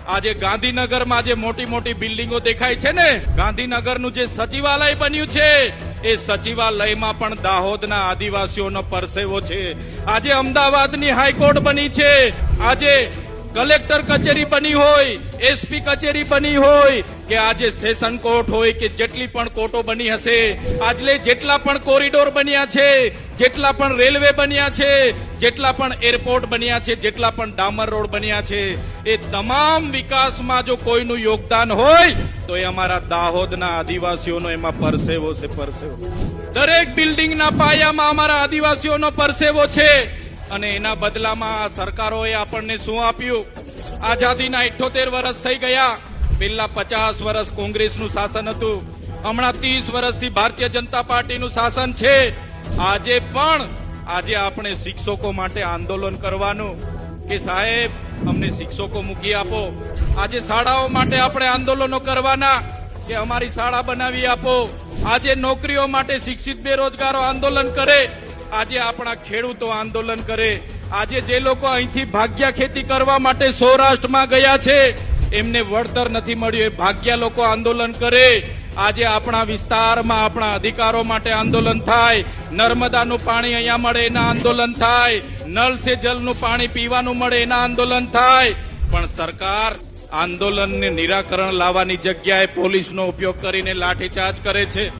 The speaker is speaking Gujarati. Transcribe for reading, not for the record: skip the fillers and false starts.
આજે ગાંધીનગરમાં જે મોટી મોટી બિલ્ડિંગો દેખાય છે ને, ગાંધીનગરનું જે સચિવાલય બન્યું છે, એ સચિવાલયમાં પણ દાહોદના આદિવાસીઓનો પરસેવો છે. આજે અમદાવાદની હાઈકોર્ટ બની છે, આજે કલેક્ટર કચેરી બની હોય, એસપી કચેરી બની હોય, કે આજે સેશન કોર્ટ હોય, કે જેટલી પણ કોર્ટો બની હશે, આજે જેટલા પણ કોરિડોર બન્યા છે, જેટલા પણ રેલવે બન્યા છે, જેટલા પણ એરપોર્ટ બન્યા છે, જેટલા પણ ડામર રોડ બન્યા છે, એ તમામ વિકાસમાં જો કોઈનું યોગદાન હોય તો એ અમારા દાહોદના આદિવાસીઓનો એમાં પરસેવો છે. પરસેવો દરેક બિલ્ડિંગના પાયામાં અમારા આદિવાસીઓનો પરસેવો છે. અને એના બદલામાં સરકારોએ આપણને શું આપ્યું? આઝાદીના 78 વર્ષ થઈ ગયા. પેલા 50 વર્ષ કોંગ્રેસનું શાસન હતું, હમણાં 30 વર્ષથી ભારતીય જનતા પાર્ટીનું શાસન છે. આજે આપણે શિક્ષકો માટે આંદોલન કરવાનું કે સાહેબ અમને શિક્ષકો મૂકી આપો. આજે શાળાઓ માટે આપણે આંદોલનો કરવાના કે અમારી શાળા બનાવી આપો. આજે નોકરીઓ માટે શિક્ષિત બેરોજગારો આંદોલન કરે. આજે આપણા ખેડૂતો આંદોલન કરે. આજે જે લોકો અહીંથી ભાગ્યા ખેતી કરવા માટે સૌરાષ્ટ્રમાં ગયા છે, એમને વળતર નથી મળ્યું, એ ભાગ્યા લોકો આંદોલન કરે. આજે આપણા વિસ્તારમાં આપણા અધિકારો માટે આંદોલન થાય. નર્મદાનું પાણી અહીંયા મળે એના આંદોલન થાય. નળ સે જલનું પાણી પીવાનું મળે એના આંદોલન થાય. પણ સરકાર આંદોલનને નિરાકરણ લાવવાની જગ્યાએ પોલીસનો ઉપયોગ કરીને લાઠીચાર્જ કરે છે.